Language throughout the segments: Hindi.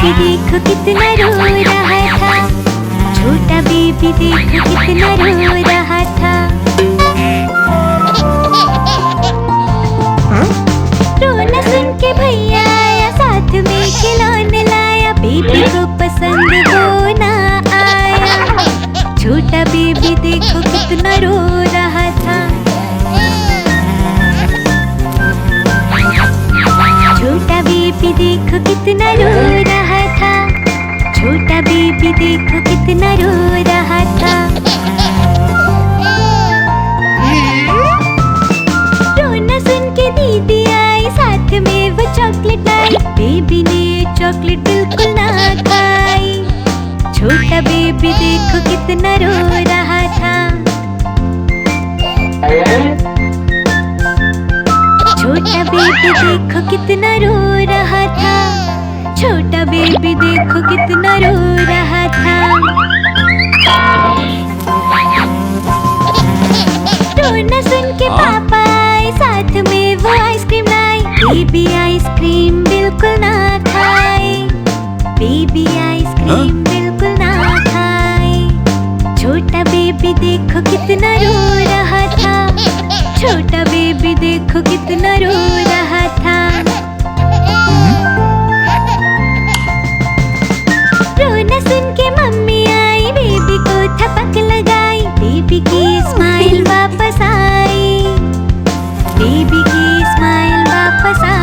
बेबी देखो कितना रो रहा था, छोटा बेबी देखो कितना रो रहा था। रोना सुन के भैया आया, साथ में खिलौने लाया, बेबी को पसंद वो ना आया। छोटा बेबी देखो कितना रो रहा था, छोटा बेबी देखो कितना रो रहा था, छोटा बेबी देखो कितना रो रहा था। रोना सुन के दीदी आई, साथ में वो चॉकलेट लाई, बेबी ने चॉकलेट बिल्कुल ना खाई। छोटा बेबी देखो कितना रो रहा था, छोटा बेबी देखो कितना रो रहा था, छोटा बेबी देखो कितना रो रहा था। रोना सुन के पापा आए, साथ में वो आइसक्रीम लाई, बेबी आइसक्रीम बिल्कुल ना खाए, बेबी आइसक्रीम बिल्कुल ना खाए। छोटा बेबी देखो कितना रो रहा था, छोटा बेबी देखो कितना रो रहा था। रोना सुन के मम्मी आई, बेबी को थपक लगाई, बेबी की स्माइल वापस आई, बेबी की स्माइल वापस आई।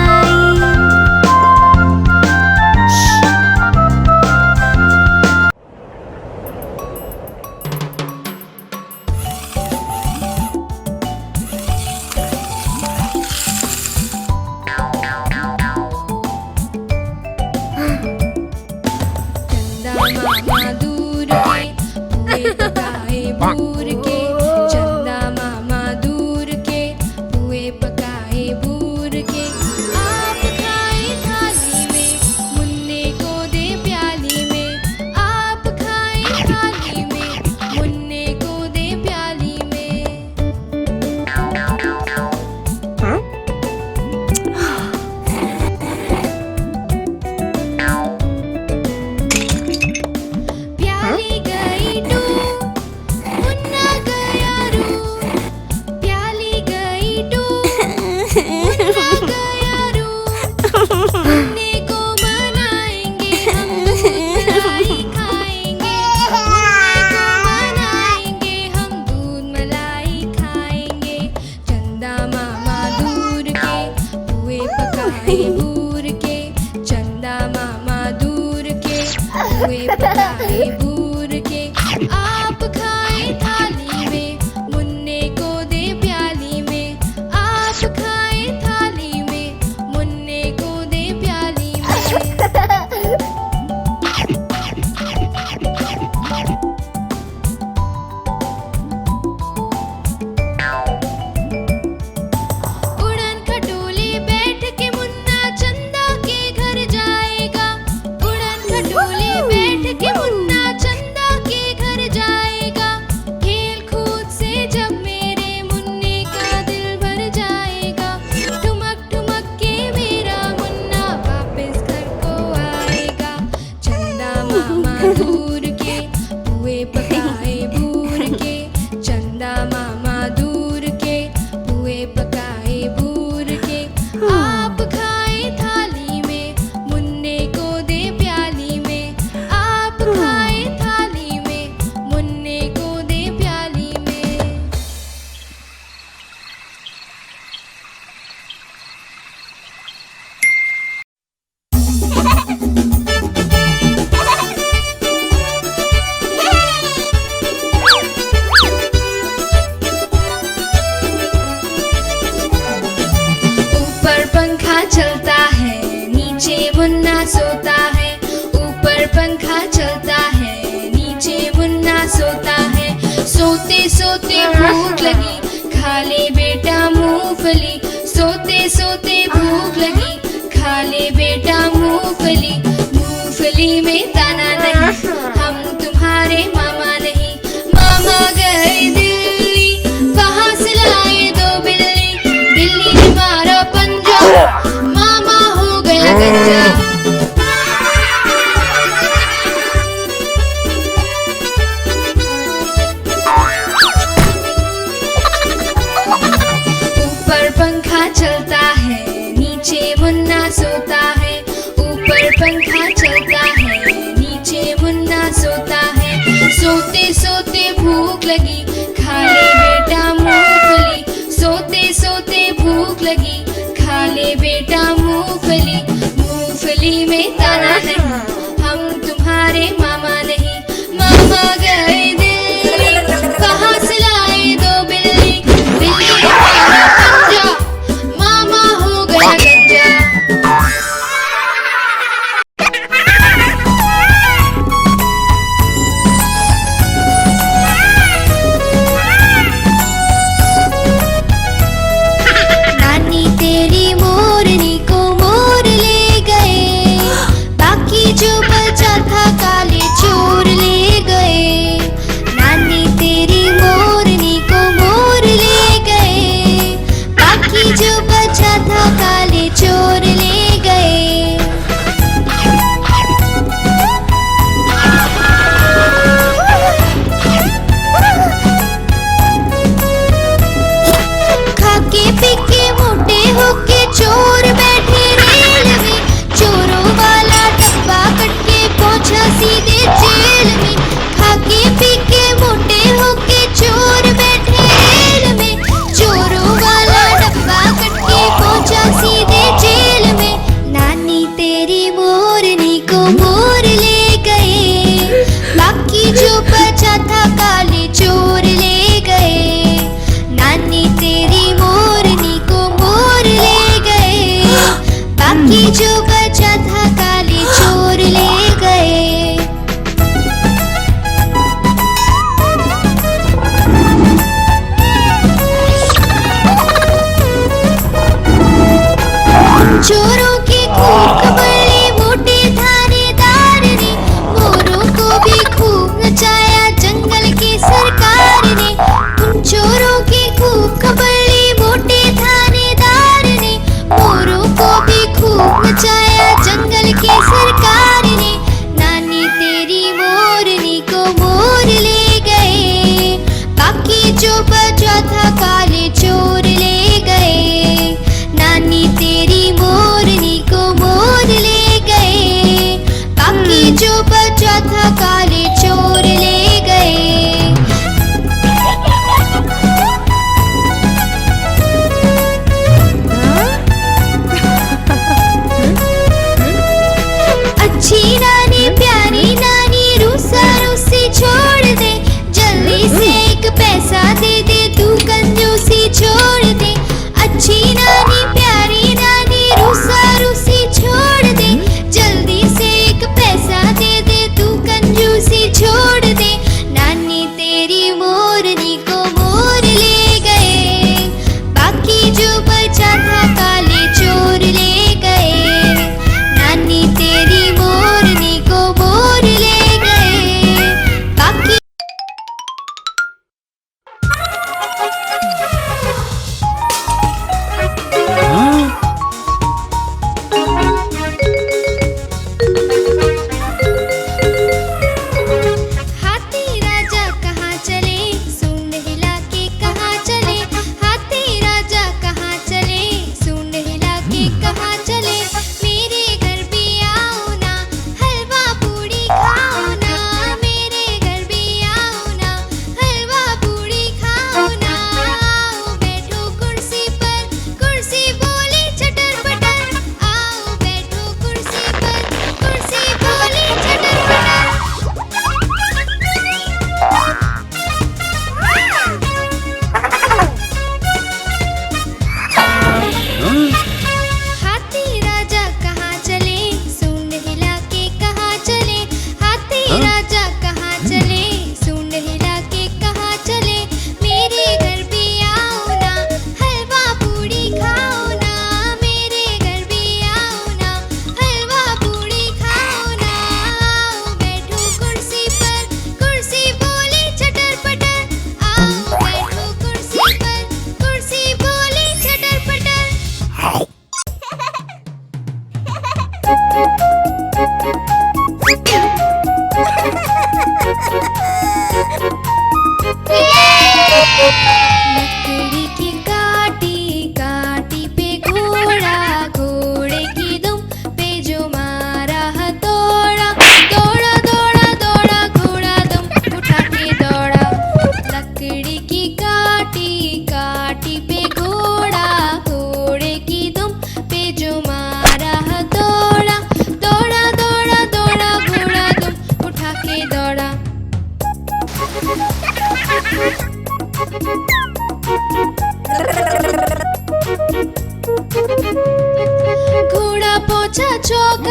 भूख लगी, खा ले बेटा मूंगफली। सोते सोते भूख लगी, खा ले बेटा मूंगफली। मूंगफली में दाना नहीं, हम तुम्हारे मामा नहीं। मामा गए दिल्ली, कहाँ से लाए दो बिल्ली। बिल्ली ने मारा पंजा, मामा हो गया गंजा। नानी तेरी मोरनी को मोर ले गए, बाकी जो घोड़ा पहुंचा चौक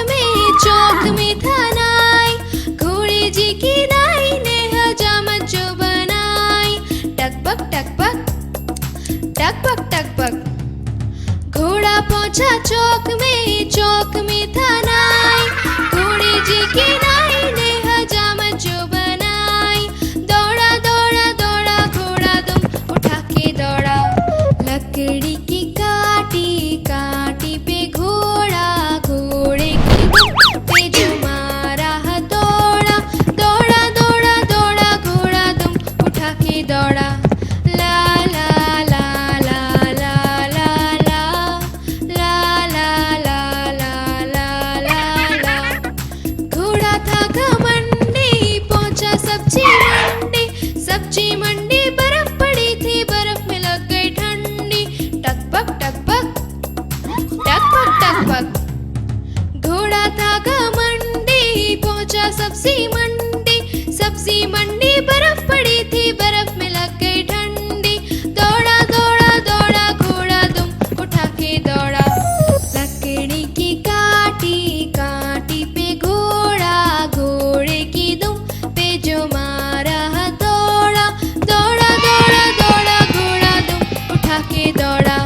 में था नाई। घोड़े जी की नाई ने हजामत जो बनाई। टकबक टकबक टकबक टकबक। घोड़ा पहुंचा चौक में था नाई। घोड़े जी की नाई ने हजामत जो बनाई। दौड़ा दौड़ा दौड़ा घोड़ा दुम उठा के दौड़ा। लकड़ी की काटी पे घोड़ा घोड़े की दुम पे जो मारा हथौड़ा। दौड़ा दौड़ा दौड़ा घोड़ा दुम उठा के दौड़ा। ला ला ला ला ला ला ला ला ला ला ला ला ला। घोड़ा था घमंडी पहुंचा सब्जी मंडी। बर्फ पड़ी थी बर्फ में लग गई ठंडी। टकबक टकबक टकबक टकबक। घोड़ा था घमंडी पहुंचा सब्जी मंडी। बर्फ पड़ी थी बर्फ में लग गई ठंडी। दौड़ा दौड़ा दौड़ा घोड़ा दुम उठा के दौड़ा। लकड़ी की काटी पे घोड़ा घोड़े की दुम पे जो मारा हथौड़ा। दौड़ा दौड़ा दौड़ा घोड़ा दुम उठा के दौड़ा।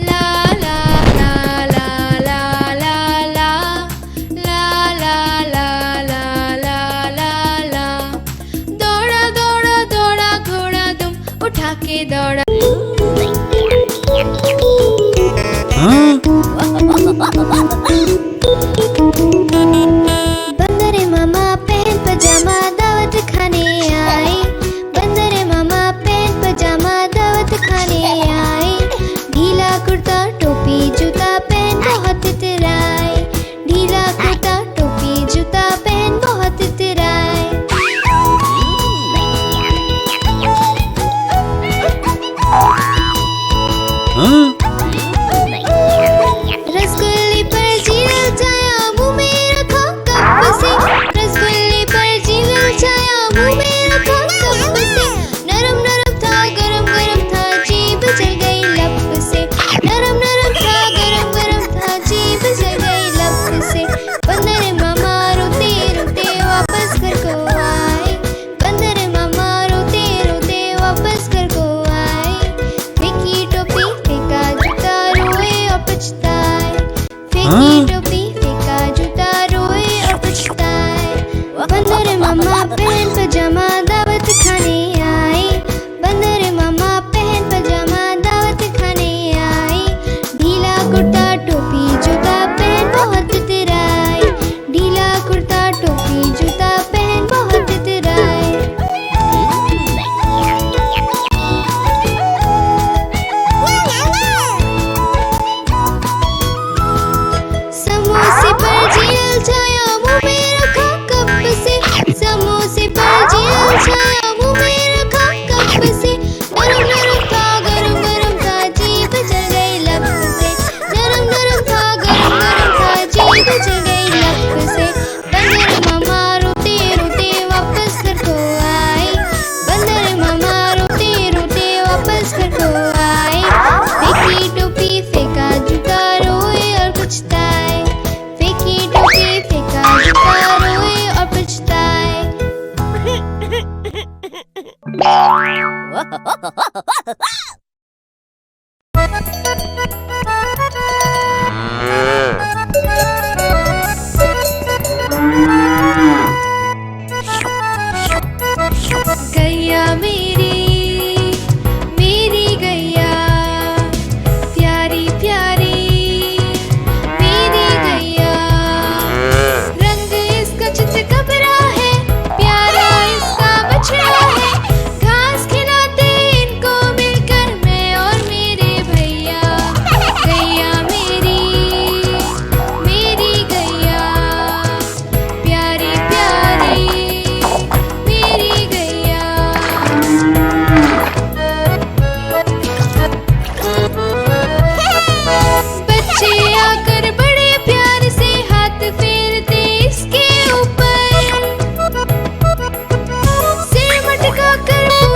ला ला ला ला ला ला ला ला ला ला ला ला ला। दौड़ा दौड़ा दौड़ा घोड़ा दुम उठा के दौड़ा। बंदरे मामा पहन पजामा दावत खाने आए। बंदरे मामा पहन पजामा दावत खाने आए। ढीला कुर्ता टोपी जूता पहन बहुत इतराए। ढीला कुर्ता टोपी जूता पहन बहुत इतराए। रसगुल्ले पर जीरा जाया मुंह में रखा कप से। रसगुल्ले पर जीरा जाया मुंह में रखा कप से। नरम नरम था गरम गरम था जीभ जल गई लब से। नरम नरम था गरम गरम था जीभ जल गई लब से। बंदरे मामा रोते रोते वापस घर को आए। बंदरे मामा रोते रोते वापस घर को आए। फेंकी टोपी फेंका जूता रोए और पछताए। फेंकी टोपी फेंका जूता रोए और पछताए। बंदरे मामा पहन पजामा दावत खाने आए। बंदरे मामा पहन पजामा दावत खाने आए। ढीला कुर्ता टोपी जूता पहन बहुत इतराए। ढीला कुर्ता टोपी जूता पहन बहुत इतराए। समोसे पर जेल छाया मुंह में रखा कप से। समोसे पर जेल छाया मुंह में रखा कप से। नरम नरम था गरम गरम था जीभ जल गई लब से। नरम नरम था गरम गरम था जीभ जल गई लब से। बंदरे मामा रोते रोते वापस घर को आए। बंदरे मामा रोते रोते वापस घर को आए। फेंकी टोपी फेंका जूता रोए और पछताए। फेंकी टोपी फेंका जूता रोए और पछताए। गैया मेरी गैया प्यारी प्यारी मेरी गैया। रंग इसका चितकबरा है प्यारा इसका बछड़ा है। घास खिलाते इनको मिलकर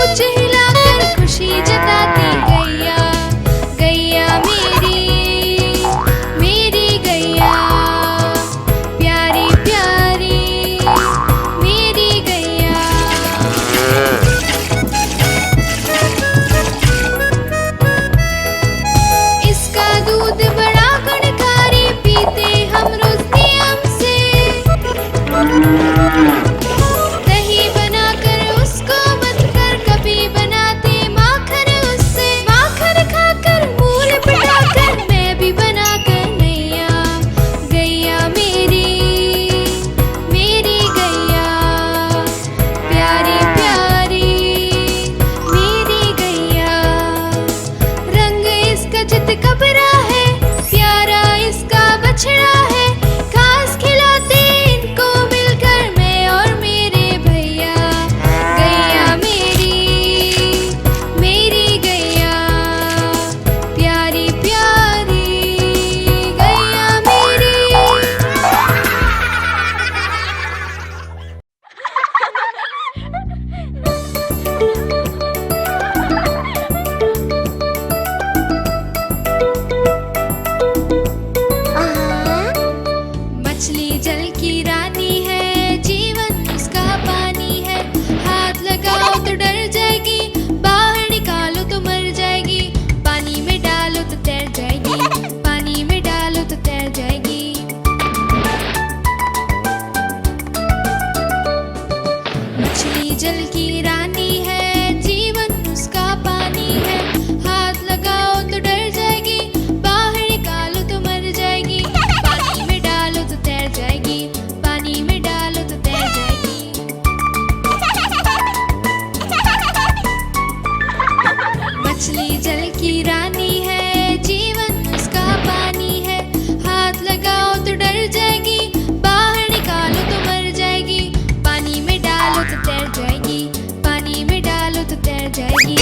पूंछ हिलाकर खुशी जताती गैया, गैया मेरी गैया, प्यारी प्यारी मेरी गैया। इसका दूध बड़ा गुणकारी, पीते हम रोज नियम से। दही बनाकर उसको बंधकर, कभी बनाते माखन उससे। माखन खाकर मूल पटाकर, मैं भी बनाकर नैया, गैया मेरी गैया, प्यारी प्यारी मेरी गैया। रंग इसका चितकबरा है, प्यारा इसका बछड़ा है। घास खिलाते इनको मिलकर, मैं और मेरे भैया, गैया मेरी गैया, प्यारी प्यारी गैया मेरी। मछली जल की रानी है, जीवन उसका पानी है। हाथ लगाओ तो डर जाएगी, बाहर निकालो तो मर जाएगी। पानी में डालो तो तैर जाएगी, पानी में डालो तो तैर जाएगी। मछली जल की रानी है, जीवन उसका पानी है। हाथ लगाओ तो डर जाएगी, बाहर निकालो तो मर जाएगी। पानी में डालो तो तैर जाएगी, पानी में डालो तो तैर जाएगी। मछली जल की रानी है, जीवन उसका पानी है। हाथ लगाओ तो डर जाएगी, बाहर निकालो तो मर जाएगी। पानी में डालो तो तैर जाएगी, पानी में डालो तो तैर जाएगी।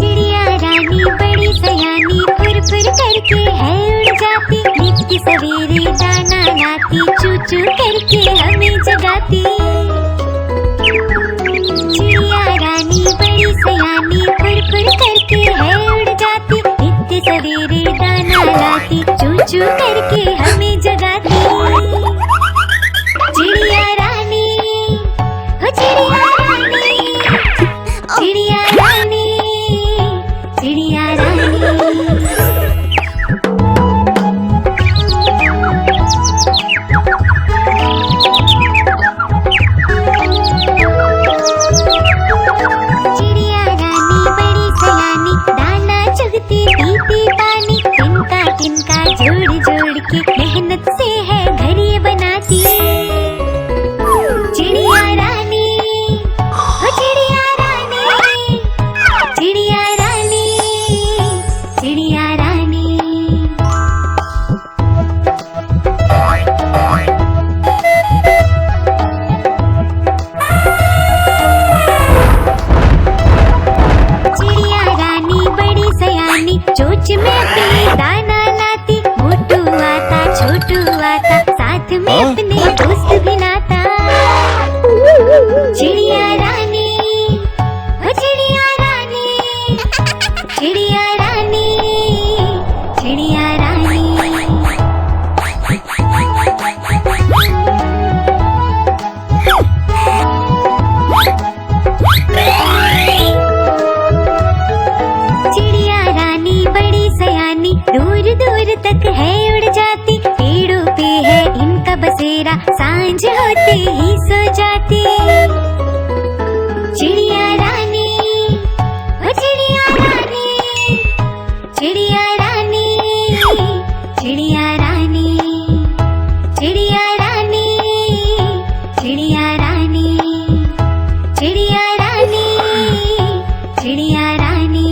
चिड़िया रानी बड़ी सयानी, फुर फुर करके है उड़ जाती। नित्य सवेरे दाना लाती, चू चू करके हमें जगाती। चिड़िया रानी बड़ी सयानी, फुर फुर करके है उड़ जाती। नित्य सवेरे दाना लाती, चू चू करके हमें जगाती। चिड़िया रानी, हो चिड़िया रानी, चिड़िया रानी, चिड़िया रानी। चिड़िया रानी बड़ी सयानी, दाना चुगती पीती पानी। तिनका तिनका जोड़ जोड़ के मेहनत से है घर ये बनाती। चिड़िया रानी, ओ चिड़िया रानी, चिड़िया रानी, चिड़िया रानी। चिड़िया रानी बड़ी सयानी, चोंच में अपनी दाना लाती। मोटू आता छोटू आता, साथ में अपने दोस्त भी लाता। चिड़िया रानी, ओ चिड़िया रानी, चिड़िया रानी, चिड़िया रानी। चिड़िया रानी बड़ी सयानी, दूर दूर तक है उड़ जाती। पेड़ों पे है इनका बसेरा, सांझ होते ही सो जाती। चिड़िया रानी, ओ चिड़िया रानी, चिड़िया रानी, चिड़िया रानी, चिड़िया रानी, चिड़िया रानी, चिड़िया रानी, चिड़िया रानी।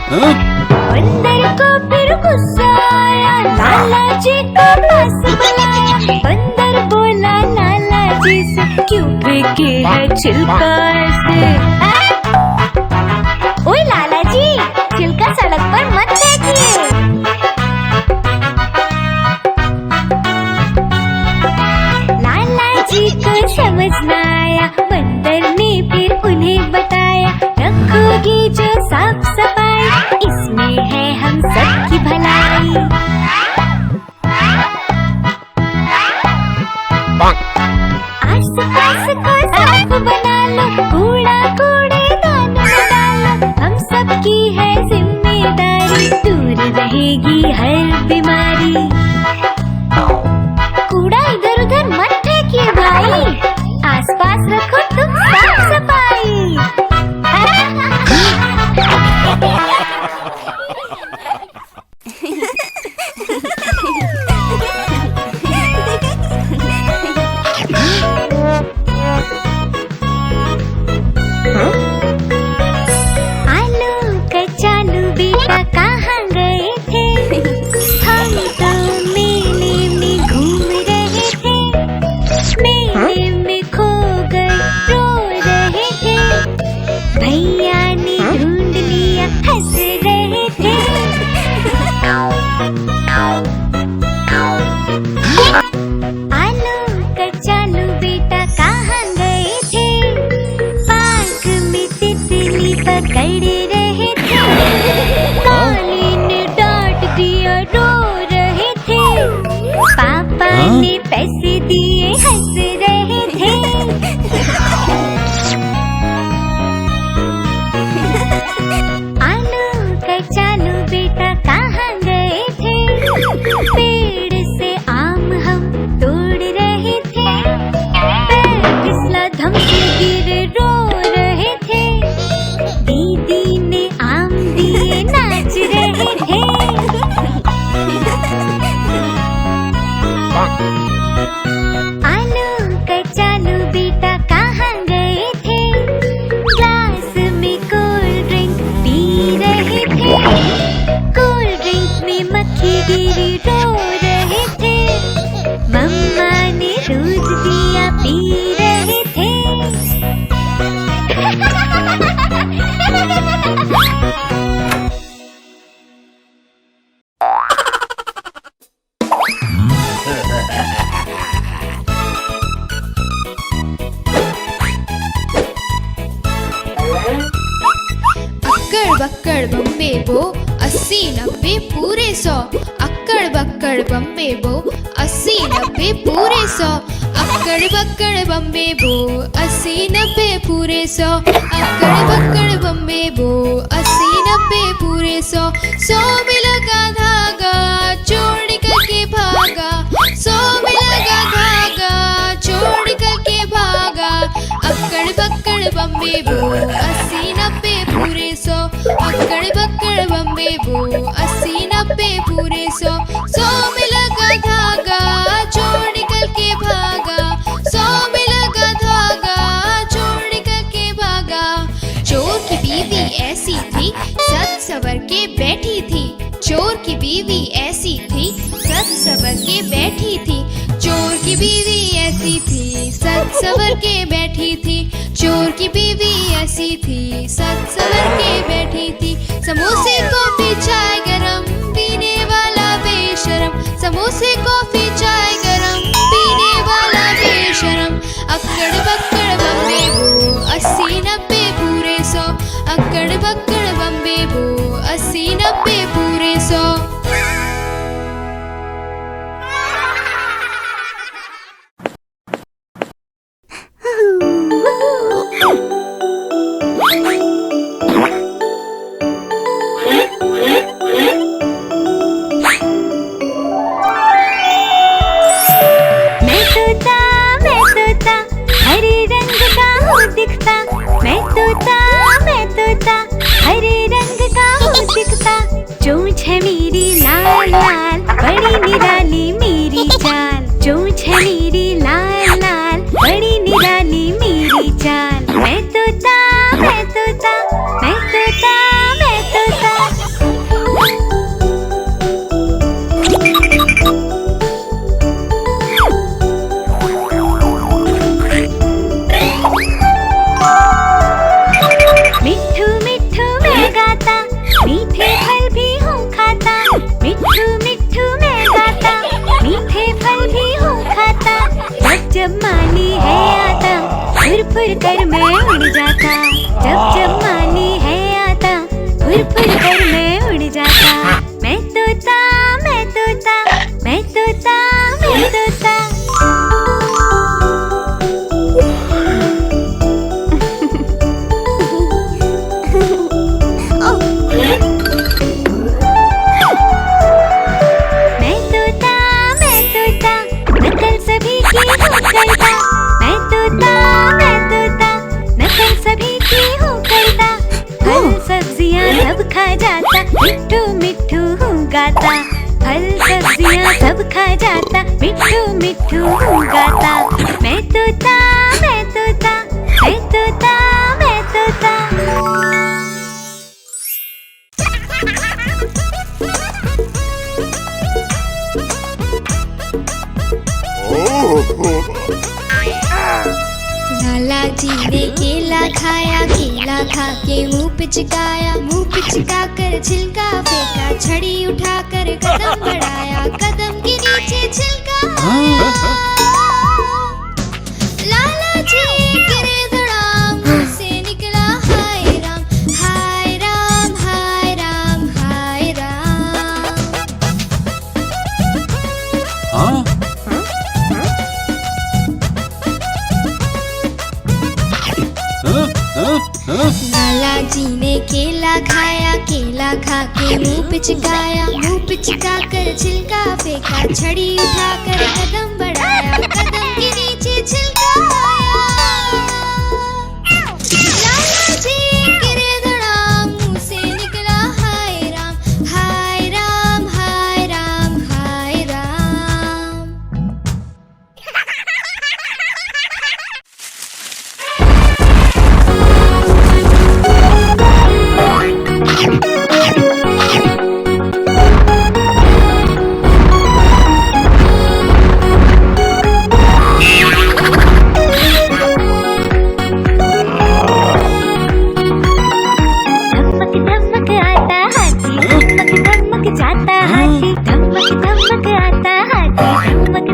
बंदर को फिर गुस्सा आया, लाला जी को पास बुलाया। बंदर बोला लाला जी से, क्यों फेंके है छिलका ऐसे? ओए लाला जी, छिलका सड़क पर मत फेंकिए। लाला जी को समझ न आया, बंदर ने फिर उन्हें बताया, रखोगी जो साफ सफाई, इसमें है हम सबकी भलाई। आस-पास को साफ बना लो, कूड़ा कूड़ेदान में डालो, हम सबकी है जिम्मेदारी, दूर रहेगी हर बीमारी। कूड़ा इधर उधर मत फेंकिए भाई, आसपास रखो तुम साफ सफाई। आलू कचालू बेटा कहाँ गए थे? हम तो मेले में घूम रहे थे, मेले में खो गए रो रहे थे, भैया ने ढूंढ लिया हंस रहे थे। आलू कचालू बेटा कहाँ गए थे? पार्क में तितली पकड़ रहे थे, काली ने डांट दिया रो रहे थे, पापा ने पैसे दिए हंस रहे थे। आलू कचालू बेटा कहाँ गए थे? पेड़ से आम हम तोड़ रहे थे, पैर फिसला धम से गिरे रो रहे थे, दीदी ने आम दिए नाच रहे थे। आलू कचालू बेटा कहाँ गए थे? ग्लास में कोल्ड ड्रिंक पी रहे थे, कोल्ड ड्रिंक में मक्खी गिरी रो रहे थे, मम्मा ने दूध दिया पी रहे थे। अक्कड़ बक्कड़ बम्बे बो 80 90 पूरे 100, अक्कड़ बक्कड़ बम्बे बो 80 90 पूरे 100, अक्कड़ बक्कड़ बम्बे बो 80 90 पूरे 100, अक्कड़ बक्कड़ बम्बे बो 80 90 पूरे 100, 100 में लगा धागा छोड़ करके भागा, 100 में लगा धागा छोड़ करके भागा, अक्कड़ बक्कड़ बम्बे बो 80 90 पूरे 100, अक्कड़ बक्कड़ बम्बे बो 80 90 पूरे 100, 100 में लगा धागा छोड़ करके भागा, 100 में लगा धागा छोड़ करके भागा। चोर की बीवी ऐसी थी सज सवर के बैठी थी, चोर की बीवी ऐसी थी सज सवर के बैठी थी, चोर की बीवी ऐसी थी सज सवर के बैठी थी, चोर की बीवी ऐसी थी सज सवर के बैठी थी। समोसे कॉफी चाय गरम पीने वाला बेशरम, समोसे कॉफी चाय गरम पीने वाला बेशरम, अक्कड़ बक्कड़ बम्बे बो 80 90 पूरे 100, अक्कड़ बक्कड़ बम्बे बो 80 90 पूरे 100। हरे रंग फुर कर मैं उड़ जाता, जब जब माली है आता, फुर कर मैं उड़ जाता। मैं तोता, मैं तोता, मैं तोता, मैं तोता। सब खा जाता, मिट्ठू मिट्ठू हूँ गाता। फल सब्जियाँ सब खा जाता, मिट्ठू मिट्ठू हूँ गाता। मैं तोता, मैं तोता, मैं तोता, मैं तोता। लाला जी ने केला खाया, केला खा के मुंह पिचकाया, मुंह पिचका कर छिलका फेंका, छड़ी उठाकर कदम बढ़ाया, कदम के नीचे छिलका आया। लाला जी गिरे धड़ाम, मुंह से निकला हाय राम, हाय राम, हाय राम, हाय राम। लाला जी ने केला खाया, केला खा के मुंह पिचकाया, मुंह पिचका कर छिलका फेंका, छड़ी उठाकर कदम बढ़ाया, कदम के नीचे छिलका आया। लाला जी गिरे धड़ाम, मुंह से निकला हाय राम, हाय राम, हाय राम, हाय राम। धमक धमक जाता हाथी, धमक धमक आता हाथी, धमक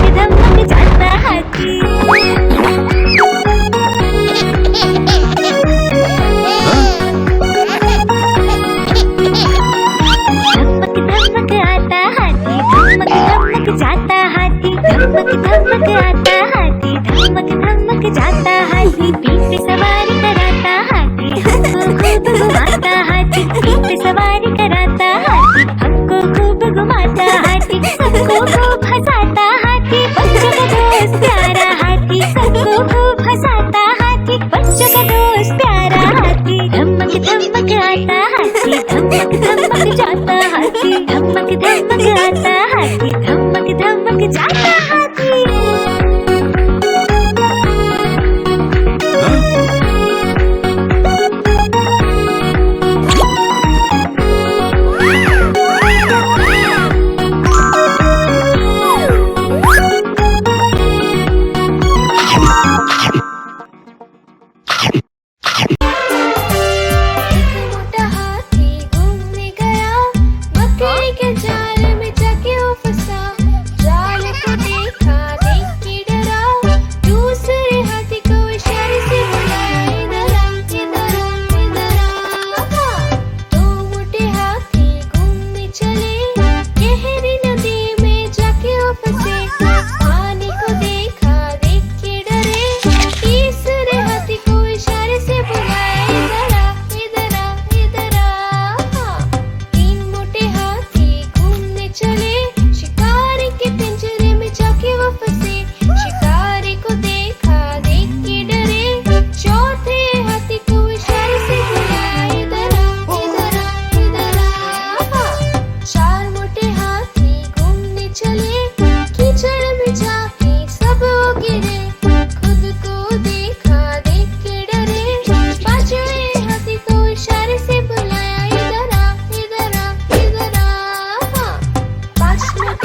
धमक जाता हाथी। धमक धमक आता हाथी, धमक धमक जाता हाथी, धमक धमक आता हाथी, धमक धमक जाता हाथी। पीठ पे सवारी कराता हाथी, हमको खूब घुमाता हाथी, पीठ पे सवारी कराता हाथी, हमको खूब घुमाता हाथी, सबको खूब हंसाता हाथी, बच्चों का दोस्त प्यारा हाथी, सबको खूब हंसाता हाथी, बच्चों का दोस्त प्यारा हाथी। धमक धमक आता हाथी, धमक धमक जाता हाथी, धमक धमक आता हाथी, धमक धमक जाता हाथी।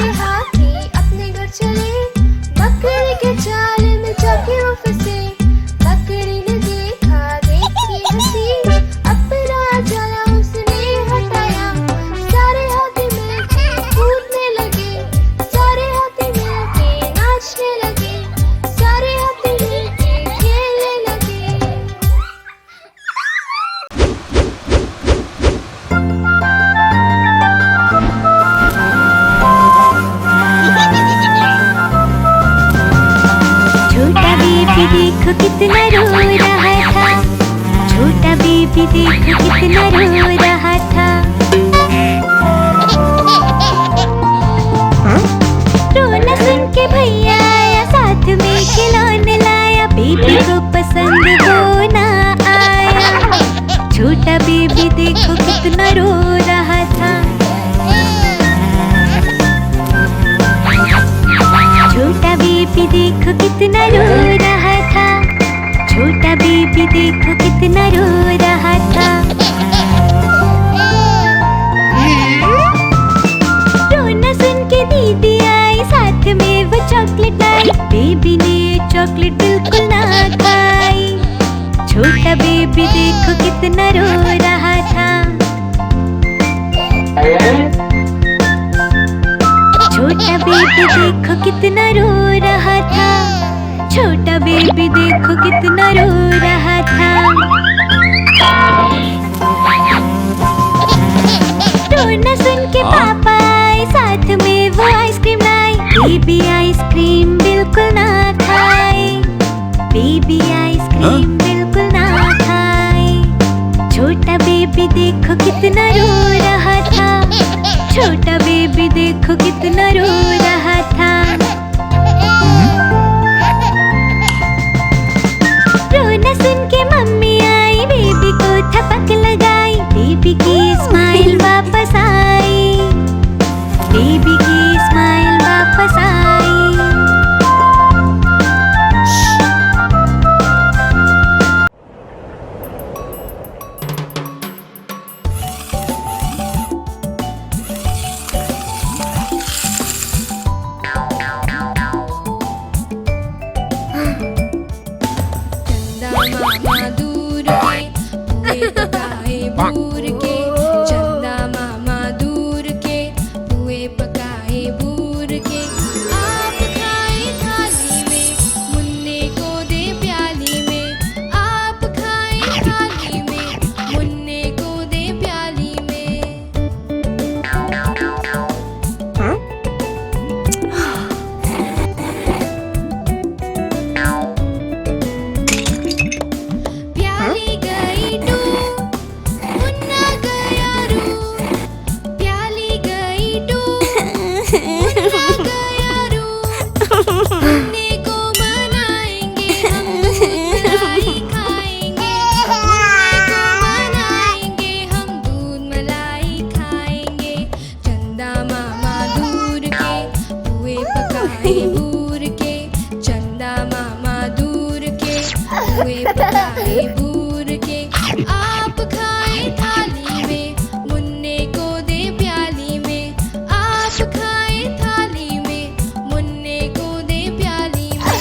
के हाथी अपने घर चले, बकरी के जाल में जाके वो फंसे। बकरी ने देखा, देखी हंसी, अपना जाला उसने हटाया। सारे हाथी मिलके कूदने लगे, सारे हाथी मिलके नाचने लगे, सारे हाथी मिलके खेलने लगे। छोटा बेबी देखो कितना रो रहा था, छोटा बेबी देखो कितना रो रहा था। रोना सुन के भैया आया, साथ में खिलौने लाया, बेबी को पसंद हो ना आया। छोटा बेबी देखो कितना रो रहा था, छोटा बेबी देखो कितना रो रहा था, छोटा बेबी देखो कितना रो रहा था। रोना सुन के दीदी आई, साथ में वो चॉकलेट लाई, बेबी ने चॉकलेट बिल्कुल ना खाई। छोटा बेबी देखो कितना रो रहा था, छोटा बेबी देखो कितना रो रहा था, छोटा बेबी देखो कितना रो रहा था। रोना सुन के पापा आए, साथ में वो आइसक्रीम लाई, बेबी आइसक्रीम बिल्कुल ना खाए, बेबी आइसक्रीम बिल्कुल ना खाए। छोटा बेबी देखो कितना रो रहा था, छोटा बेबी देखो कितना रो रहा था। रोना सुन के मम्मी आई, बेबी को थपक लगाई, बेबी की स्माइल वापस आई, बेबी की स्माइल वापस आई। चंदा मामा दूर के पुए पकाए बूर के, आप खाए थाली में, मुन्ने को दे प्याली में, आप खाए थाली में, मुन्ने को दे प्याली में। प्याली गई डूब, मुन्ना गया रू, प्याली गई डूब, मुन्ना गया रू। मुन्ने को मनाएंगे हम, दूध मलाई खाएंगे, मुन्ने को मनाएंगे हम, दूध मलाई खाएंगे। चंदा मामा दूर के पुए पकाए बूर के, चंदा मामा दूर के पुए पकाए बूर के, आप खाए थाली में, मुन्ने को दे प्याली में, आप खाए थाली में, मुन्ने को दे प्याली में।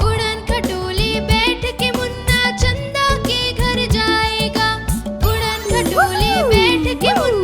उड़न खटोले बैठ के मुन्ना चंदा के घर जाएगा, उड़न खटोले बैठ के मुन्ना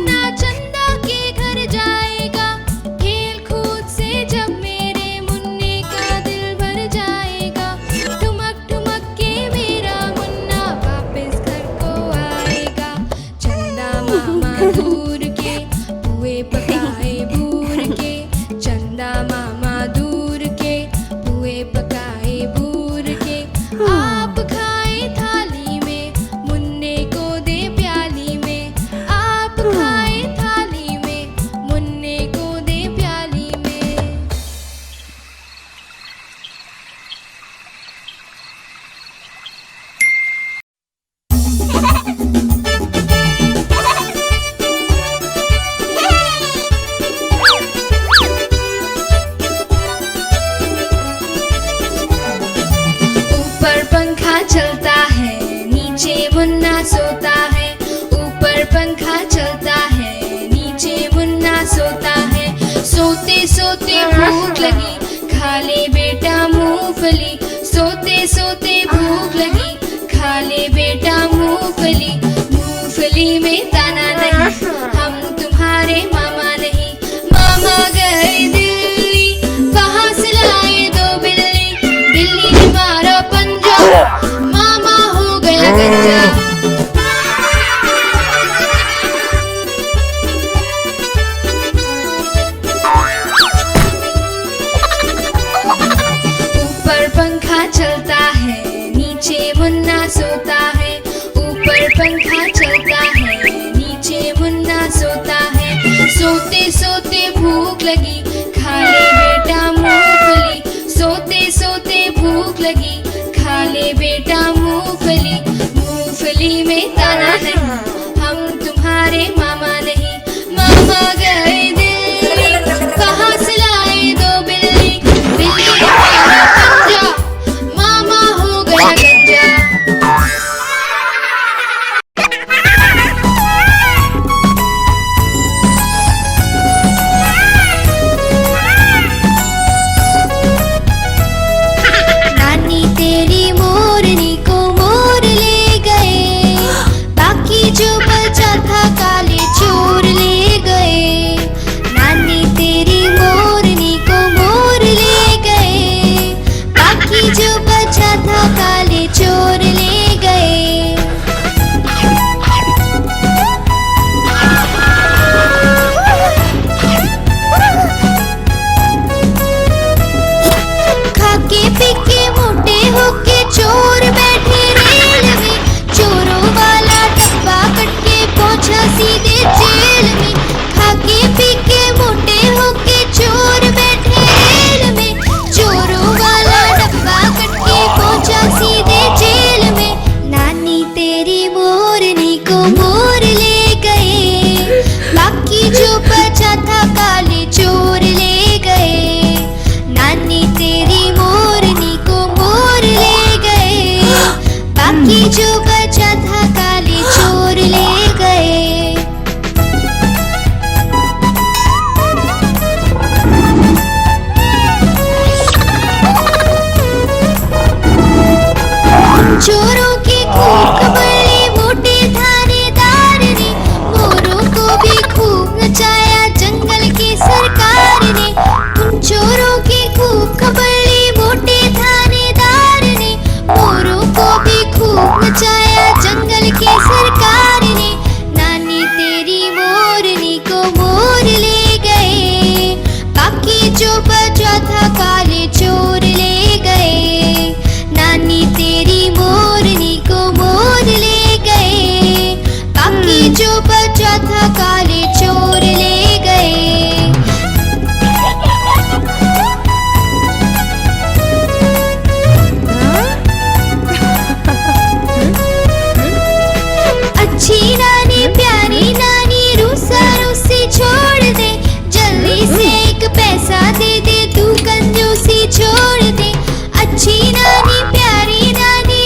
चलता है, नीचे मुन्ना सोता है। ऊपर पंखा चलता है, नीचे मुन्ना सोता है। सोते सोते भूख लगी, खा ले बेटा मूंगफली। सोते सोते भूख लगी, खा ले बेटा मूंगफली। मूंगफली में दाना नहीं, हम तुम्हारे मामा नहीं। मामा गए दिल्ली, कहाँ से लाए दो बिल्ली। बिल्ली ने मारा पंजा, मामा हो गया गंजा। ऊपर पंखा चलता है, नीचे मुन्ना सोता है। ऊपर पंखा चलता है, नीचे मुन्ना सोता है। सोते सोते भूख लगी, खा ले बेटा मूंगफली। सोते सोते भूख लगी, खा ले बेटा मूंगफली। मूंगफली में दाना नहीं, हम तुम्हारे मामा नहीं। मामा गए दिल्ली, कहाँ से लाए दो बिल्ली। बिल्ली ने मारा पंजा, मामा हो गया गंजा। नानी तेरी मोरनी को मोर ले गए, बाकी जो बचा था काले चोर ले गए। नानी तेरी मोरनी को मोर ले गए, बाकी जो बचा था काले चोर ले गए। खाके पीके मोटे होके चोर बैठे रेल में। चोरों वाला डब्बा कट के पहुंचा सीधे जेल में। खाके पीके मोटे होके चोर बैठे रेल में। चोरों वाला डब्बा कट के पहुंचा सीधे जेल में। नानी तेरी मोरनी को मोर ले गए, बाकी जो बचा था काले चोर ले गए। नानी तेरी मोरनी को मोर ले गए, बाकी जो बचा था काले चोर ले गए। चोरों की खूब खबरें मोटे थानेदार ने। मोरों को भी खूब नचाया जंगल की सरकार ने। उन चोरों की खूब खबरें मोटे थानेदार ने। मोरों को भी खूब नचाया जंगल की सरकार ने। नानी तेरी मोरनी को मोर ले गए, बाकी जो बचा था काले चोर ले गए। नानी तेरी मोरनी को मोर ले गए, बाकी जो बचा था काले चोर ले गए। अच्छी नानी प्यारी नानी रूसा रूसी छोड़ दे। जल्दी से एक पैसा दे दे, तू कंजूसी छोड़ दे। अच्छी नानी प्यारी नानी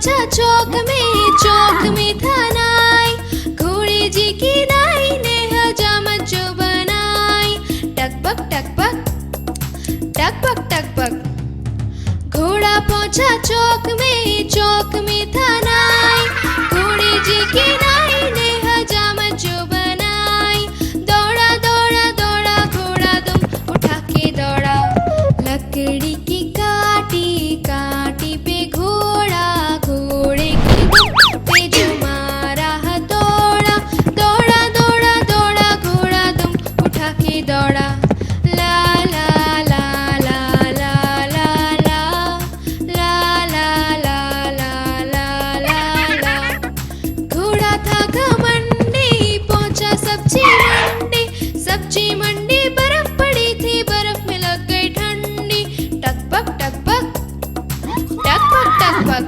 पहुंचा चौक में था नाई। घोड़े जी की नाई ने हजामत जो बनाई। टकपक टकपक टकपक टकपक। घोड़ा पहुंचा चौक में था नाई। घोड़े जी की नाई ने हजामत जो बनाई। दौड़ा दौड़ा दौड़ा घोड़ा दुम उठा के दौड़ा। लकड़ी की काटी काटी पे घोड़ा, घोड़े की दुम पे जो मारा हथौड़ा। दौड़ा दौड़ा दौड़ा घोड़ा दुम उठा के दौड़ा। ला ला ला ला ला ला ला ला ला ला ला ला ला। घोड़ा था घमंडी पहुंचा सब्जी मंडी। सब्जी मंडी बर्फ पड़ी थी, बर्फ में लग गई ठंडी। टकपक टकपक टकपक टकपक।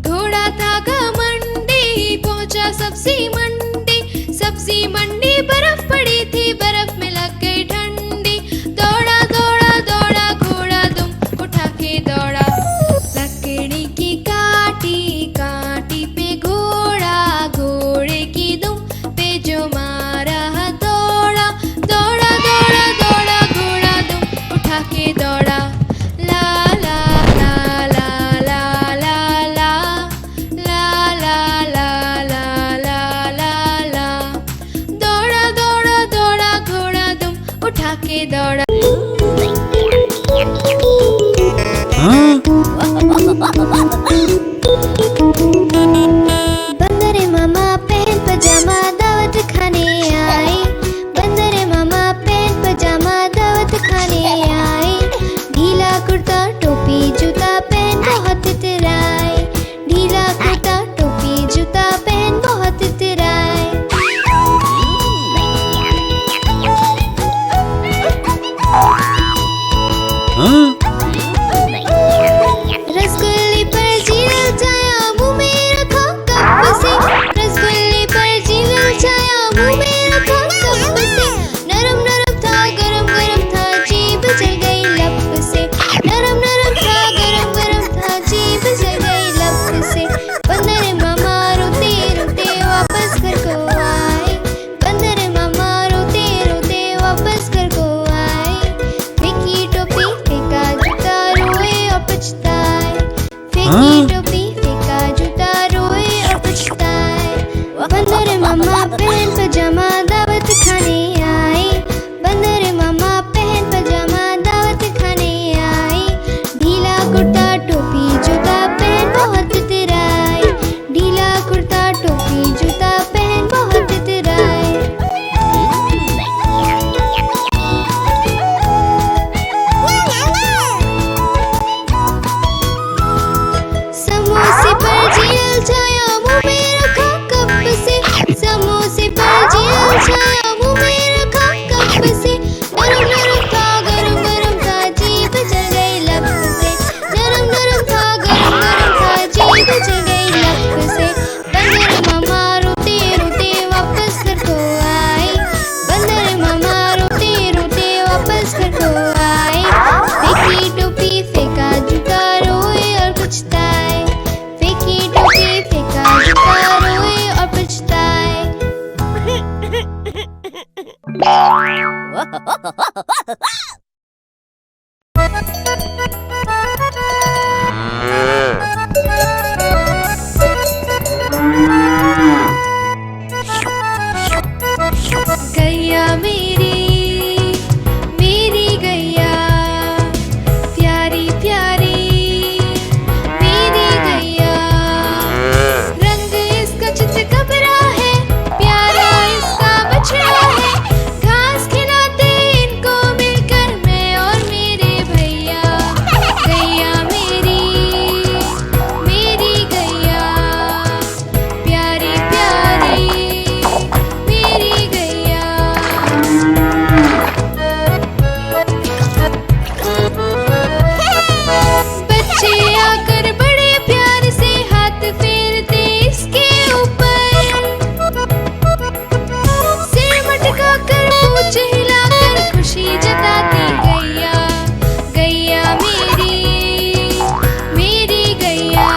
घोड़ा था घमंडी पहुंचा सब्जी मंडी। सब्जी मंडी बर्फ पड़ी थी, बर्फ में लग गई ठंडी। दौड़ा दौड़ा दौड़ा घोड़ा दुम उठा के दौड़ा। लकड़ी की काटी काटी पे घोड़ा, घोड़े की दुम पे जो मारा हथौड़ा। दौड़ा दौड़ा दौड़ा घोड़ा दुम उठा के दौड़ा। ला ला ला ला ला ला ला ला ला ला ला ला ला। दौड़ा दौड़ा दौड़ा घोड़ा दुम उठा के दौड़ा। बंदरे मामा पहन पजामा दावत खाने आए। बंदरे मामा पहन पजामा दावत खाने आए। ढीला कुर्ता टोपी जूता पहन बहुत इतराए। ढीला कुर्ता टोपी जूता पहन बहुत इतराए। रसगुल्ले पर जीरा जाया मुंह में रखा कप से। रसगुल्ले पर जीरा जाया मुंह में रखा कप से। नरम नरम था गरम गरम था जीभ जल गई लप से। नरम नरम था गरम गरम था जीभ जल गई लप से। बंदर मामा रोते रोते वापस घर को आए। बंदर मामा रोते रोते वापस घर को आए। फेंकी टोपी फेंका जूता रोए और पछताए। फेंकी टोपी फेंका जूता रोए और पछताए। बंदर मामा पहन पजामा दावत खाने आए। बंदर मामा पहन पजामा दावत खाने आए। ढीला कुर्ता टोपी जूता पहन बहुत इतराए। ढीला कुर्ता टोपी जूता पहन बहुत इतराए। समोसे पर जेल छाया मुंह में रखा कप से। समोसे पर जेल छाया मुंह में रखा कप से। नरम नरम था गरम गरम था जीभ जल गई लप से। नरम नरम था गरम गरम था जीभ जल गई लप से। बंदर मामा रोते रोते वापस घर को आए। बंदर मामा रोते रोते वापस घर को आए। फेंकी टोपी फेंका जूता रोए और पछताए। फेंकी टोपी फेंका जूता रोए और पछताए। गैया मेरी गैया प्यारी प्यारी मेरी गैया। रंग इसका चित कबरा है, प्यारा इसका बछड़ा है। घास खिलाते इनको मिलकर मैं और मेरे भैया। गैया मेरी गैया प्यारी प्यारी मेरी गैया। बच्चे आकर बड़े प्यार से हाथ फेरते इसके ऊपर। सिर मटका कर पूंछ हिलाकर खुशी जताती गैया। गैया मेरी गैया।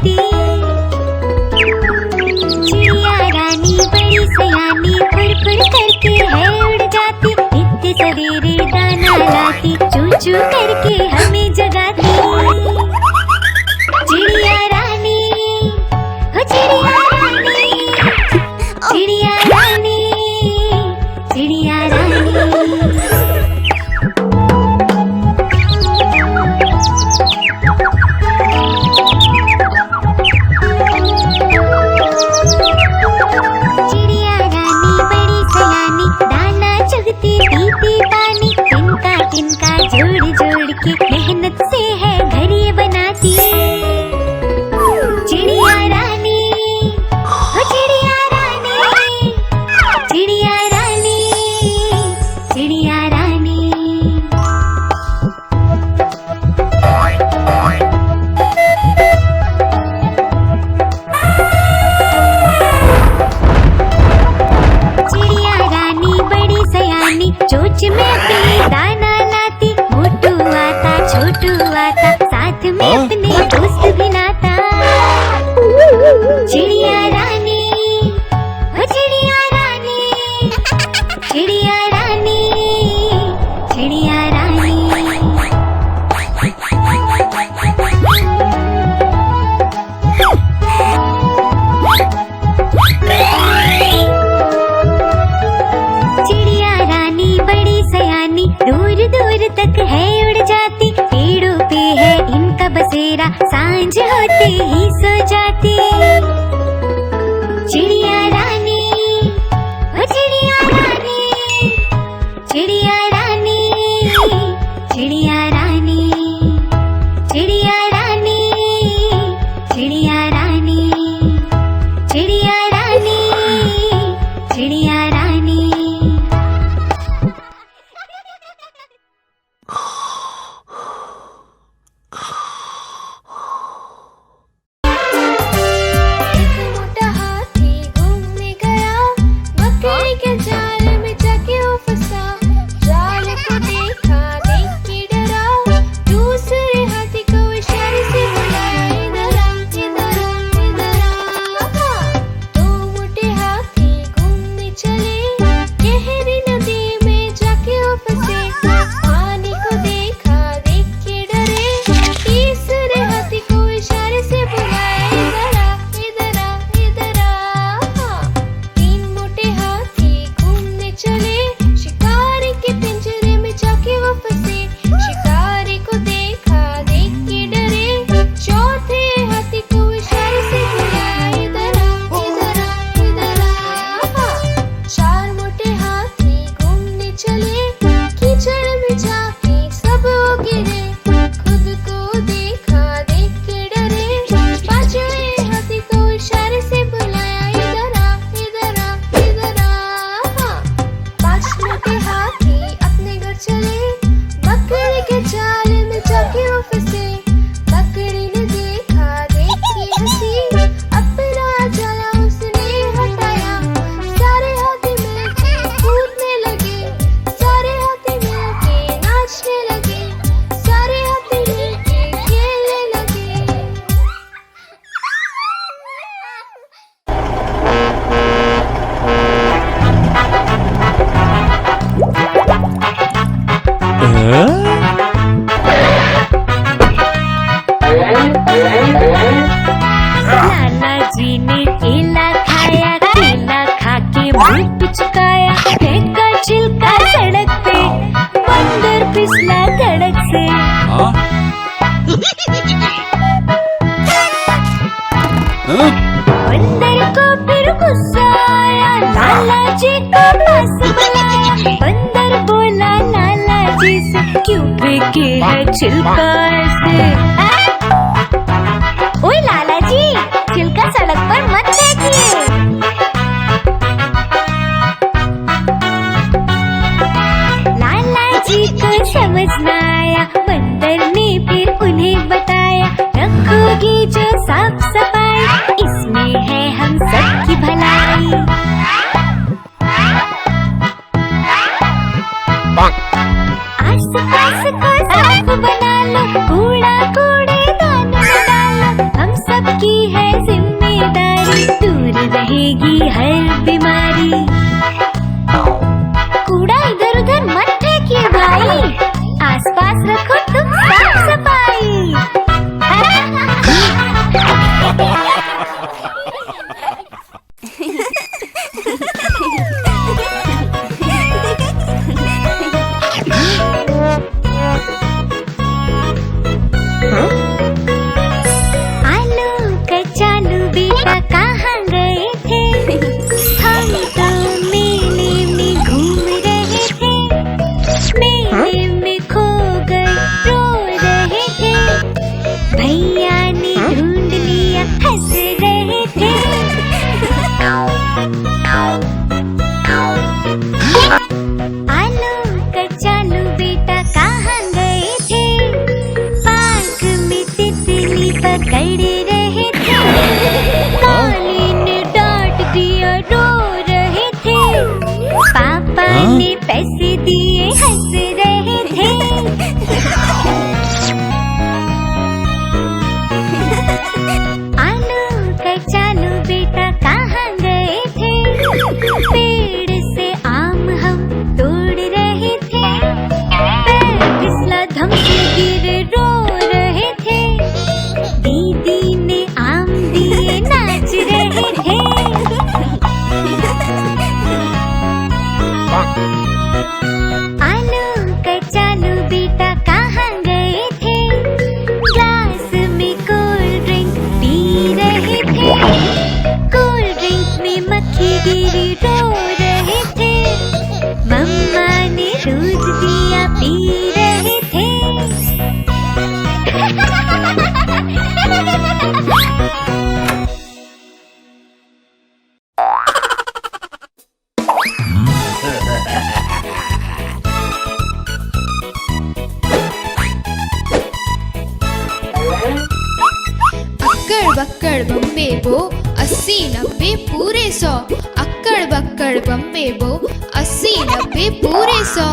जगाती। चिड़िया रानी बड़ी सयानी फुर फुर करके है उड़ जाती। नित्य सवेरे दाना लाती, चू चू करके हमें जगाती। चिड़िया रानी, हो चिड़िया रानी, चिड़िया रानी, चिड़िया रानी। चिड़िया रानी बड़ी सयानी दाना चुगती पीती पानी। तिनका तिनका जोड़ जोड़ के मेहनत से है घर ये बनाती। चिड़िया रानी, हो चिड़िया रानी, चिड़िया रानी, चिड़िया रानी। चिड़िया रानी बड़ी सयानी चोंच में अपनी दाना लाती। मोटू आता छोटू आता साथ में अपने दोस्त भी लाता। चिड़िया रानी, हो चिड़िया रानी, चिड़िया रानी, चिड़िया रानी। चिड़िया रानी बड़ी सयानी दूर दूर तक है उड़ जाती। पेड़ों पे है इनका बसेरा, सांझ होते ही सो जाती। चिड़िया रानी, हो चिड़िया रानी, चिड़िया रानी, चिड़िया रानी, चिड़िया रानी, चिड़िया रानी, चिड़िया रानी, चिड़िया रानी। एक मोटा हाथी घूमने गया, बकरी के जाल में जाके वो फंसा। जाल को देखा देख के डरा, दूसरे हाथी को इशारे से बुलाया, इधर आ, इधर आ, इधर आ। दो मोटे हाथी घूमने चले, गहरी नदी में जाके वो फंसे। पानी को देखा देख के डरे, तीसरे हाथी को इशारे से बुलाया, इधर आ, इधर आ, इधर आ। तीन मोटे हाथी घूमने चले, शिकारी के पिंजरे में जाके वो फंसे। शिकारी को देखा देख के डरे, चौथे हाथी को इशारे से बुलाया, इधर आ, इधर आ, इधर आ। चार मोटे हाथी घूमने चले, कीचड़ में जाके सब वो गिरे। खुद को देखा देख के डरे, पांचवें हाथी को इशारे से बुलाया, इधर आ, इधर आ, इधर आ। पांच मोटे हाथी अपने घर चले, बकरी के जाल में जाके वो फंसे। बकरी ने देखा देख के हंसी, अपना जाला उसने हटाया। सारे हाथी मिलके कूदने लगे, सारे हाथी मिलके नाचने लगे, सारे हाथी मिलके खेलने लगे। लाला जी ने केला खाया, केला खा के मुंह पिचकाया। फेंका छिलका सड़क पे, बंदर फिसला धड़क से। बंदर को फिर गुस्सा आया, लाला जी को पास बुलाया। बंदर बोला लाला जी से, क्यों फेंके है छिलका ऐसे? ओए लाला जी, छिलका सड़क पर मत फेंकिए। लाला जी को समझ न आया, बंदर ने फिर उन्हें बताया। रखोगे जो साफ सफाई, इसमें है हम सबकी भलाई। आस पास को साफ बना लो, कूड़ा कूड़ेदान में डालो। हम सबकी की है जिम्मेदारी, दूर रहेगी हर बीमारी। कूड़ा इधर उधर मत फेंकिए भाई, आसपास रखो तुम साफ सफाई। आलू कचालू बेटा कहाँ गए थे, हम तो मेले में घूम रहे थे, मेले में खो गए रो रहे थे, भैया ने ढूंढ लिया हंस रहे थे। आलू कचालू बेटा कहाँ गए थे, पार्क में तितली पकड़ रहे थे, काली ने डांट दिया रो रहे थे, पापा ने पैसे दिए हंस रहे थे। आलू कचालू बेटा कहाँ गए थे, पेड़ से आम हम तोड़ रहे थे, पैर फिसला धम से गिर रो रहे थे, दीदी ने आम दिए नाच रहे थे। आलू कचालू बेटा कहाँ गए थे, ग्लास में कोल्ड ड्रिंक पी रहे थे, कोल्ड ड्रिंक में मक्खी गिरी रो रहे थे, मम्मा ने दूध दिया पी रहे थे। अक्कड़ बक्कड़ बम्बे बो 80 90 पूरे 100, अक्कड़ बक्कड़ बम्बे बो 80 90 पूरे 100,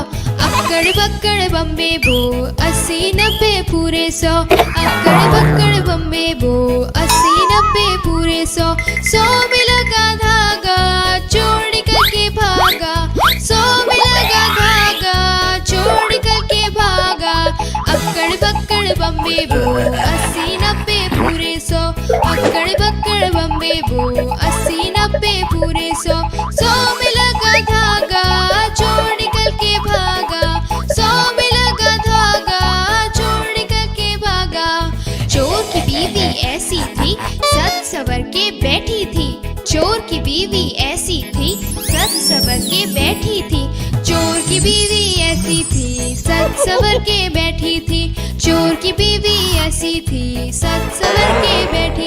अक्कड़ बक्कड़ बम्बे बो 80 90 पूरे 100, अक्कड़ बक्कड़ बम्बे बो 80 90 पूरे 100, 100 में लगा धागा चोर निकल के भागा, 100 में लगा धागा चोर निकल के भागा, अक्कड़ बक्कड़ बम्बे बो 80 90 पूरे 100, अक्कड़ बक्कड़ बम्बे बो 80 90 पूरे 100, 100 में लगा धागा चोर निकल के भागा, 100 में लगा धागा चोर निकल के भागा। चोर की बीवी ऐसी थी सज सवर के बैठी थी, चोर की बीवी ऐसी थी सज सवर के बैठी थी, चोर की बीवी ऐसी थी सज सवर के बैठी थी, चोर की बीवी ऐसी थी सज सवर के बैठी